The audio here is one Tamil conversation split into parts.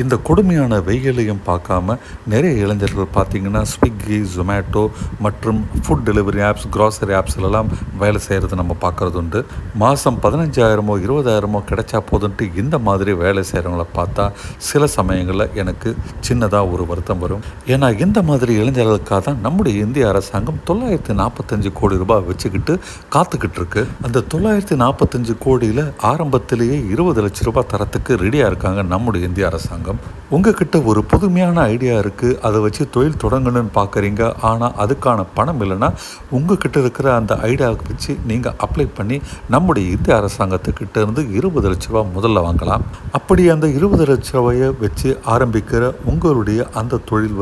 இந்த கொடுமையான வெயிலையும் பார்க்காம நிறைய இளைஞர்கள் பார்த்தீங்கன்னா ஸ்விக்கி, ஜொமேட்டோ மற்றும் ஃபுட் டெலிவரி ஆப்ஸ், க்ராசரி ஆப்ஸ்லலாம் வேலை செய்கிறது நம்ம பார்க்குறது உண்டு. மாதம் 15,000மோ 20,000மோ கிடைச்சா போதுன்ட்டு இந்த மாதிரி வேலை செய்கிறவங்கள பார்த்தா சில சமயங்களில் எனக்கு சின்னதாக ஒரு வருத்தம் வரும். ஏன்னா இந்த மாதிரி இளைஞர்களுக்காக தான் நம்முடைய இந்திய அரசாங்கம் 945 கோடி ரூபாய் வச்சுக்கிட்டு காத்துக்கிட்டு இருக்கு. அந்த 945 கோடியில் ஆரம்பத்திலேயே 20 லட்ச ரூபாய் தரத்துக்கு ரெடியாக இருக்காங்க நம்முடைய இந்திய அரசாங்கம். உங்ககிட்ட ஒரு புதுமையான ஐடியா இருக்குது, அதை வச்சு தொழில் தொடங்கணும்னு பார்க்குறீங்க. ஆனால் அதுக்கான பணம் இல்லைன்னா உங்ககிட்ட இருக்கிற அந்த ஐடியாவுக்கு வச்சு நீங்கள் அப்ளை பண்ணி நம்முடைய இந்திய அரசாங்கத்துக்கிட்ட இருந்து 20 லட்ச ரூபா முதல்ல வாங்கலாம். அப்படி அந்த 20 லட்ச ரூபாயை வச்சு ஆரம்பிக்கிற உங்களுடைய அந்த தொழில்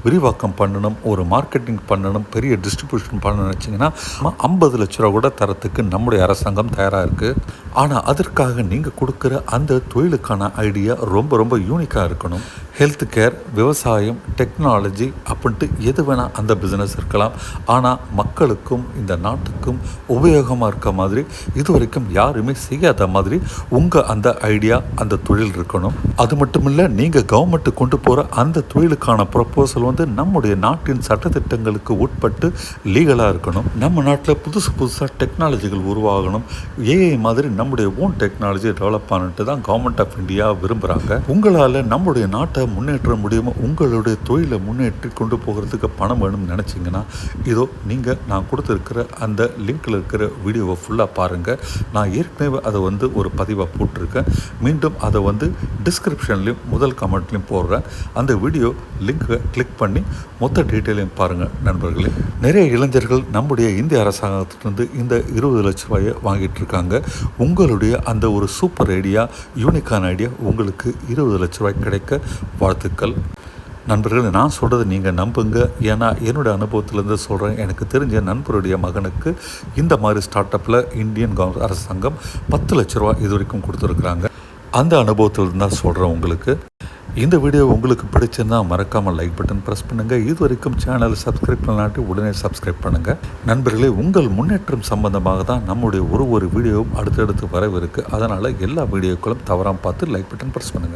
விரிவாக்கம் பண்ணணும், ஒரு மார்க்கெட்டிங் பண்ணணும், பெரிய டிஸ்ட்ரிபியூஷன் பண்ணணும்னு நினச்சிங்கன்னா 50 லட்ச ரூபா கூட தரத்துக்கு நம்முடைய அரசாங்கம் தயாராக இருக்குது. ஆனால் அதற்காக நீங்கள் கொடுக்குற அந்த தொழிலுக்கான ஐடியா ரொம்ப ரொம்ப யூனிக்காக இருக்கணும். ஹெல்த் கேர், விவசாயம், டெக்னாலஜி அப்படின்ட்டு எது வேணால் அந்த பிஸ்னஸ் இருக்கலாம். ஆனால் மக்களுக்கும் இந்த நாட்டுக்கும் உபயோகமாக இருக்க மாதிரி இது வரைக்கும் யாருமே செய்யாத மாதிரி உங்கள் அந்த ஐடியா, அந்த தொழில் இருக்கணும். அது மட்டும் இல்லை, நீங்கள் கவர்மெண்ட்டு கொண்டு போகிற அந்த தொழிலுக்கான ப்ரப்போசல் நம்முடைய நாட்டின் சட்டத்திட்டங்களுக்கு உட்பட்டு லீகலாக இருக்கணும். நம்ம நாட்டில் புதுசாக டெக்னாலஜிகள் உருவாகணும். ஏஐ மாதிரி நம்முடைய ஓன் டெக்னாலஜி டெவலப் பண்ணிட்டு தான் கவர்மெண்ட் ஆஃப் இந்தியா விரும்புகிறாங்க. உங்களால் நம்முடைய நாட்டை முன்னேற்ற முடியுமோ, உங்களுடைய தொழிலை முன்னேற்றி கொண்டு போகிறதுக்கு பணம் வேணும்னு நினச்சிங்கன்னா இதோ நீங்கள் நான் கொடுத்துருக்கிற அந்த லிங்க்கில் இருக்கிற வீடியோவை ஃபுல்லாக பாருங்கள். நான் ஏற்கனவே அதை ஒரு பதிவாக போட்டிருக்கேன். மீண்டும் அதை டிஸ்கிரிப்ஷன்லேயும் முதல் கமெண்ட்லேயும் போடுறேன். அந்த வீடியோ லிங்க்கை கிளிக் பண்ணி மொத்த டீட்டெயிலையும் பாருங்கள் நண்பர்களே. நிறைய இளைஞர்கள் நம்முடைய இந்திய அரசாங்கத்திலிருந்து இந்த 20 லட்ச ரூபாயை வாங்கிட்டு இருக்காங்க. உங்களுடைய அந்த ஒரு சூப்பர் ஐடியா, யூனிக்கான ஐடியா உங்களுக்கு 20 லட்ச ரூபாய் கிடைக்க வாழ்த்துக்கள் நண்பர்கள். நான் சொல்கிறது நீங்கள் நம்புங்க. ஏன்னா என்னுடைய அனுபவத்திலேருந்து சொல்கிறேன். எனக்கு தெரிஞ்ச நண்பருடைய மகனுக்கு இந்த மாதிரி ஸ்டார்ட் அப்பில் இந்தியன் அரசாங்கம் 10 லட்ச ரூபா இது வரைக்கும் கொடுத்துருக்குறாங்க. அந்த அனுபவத்தில் தான் சொல்கிறேன் உங்களுக்கு. இந்த வீடியோ உங்களுக்கு பிடிச்சிருந்தா மறக்காமல் லைக் பட்டன் ப்ரெஸ் பண்ணுங்கள். இது வரைக்கும் சேனல் சப்ஸ்கிரைப் பண்ணலாட்டி உடனே சப்ஸ்கிரைப் பண்ணுங்கள். நண்பர்களே, உங்கள் முன்னேற்றம் சம்பந்தமாக தான் நம்முடைய ஒரு வீடியோவும் அடுத்தடுத்து வரவிருக்கு. அதனால் எல்லா வீடியோக்களும் தவறாமல் பார்த்து லைக் பட்டன் ப்ரெஸ் பண்ணுங்கள்.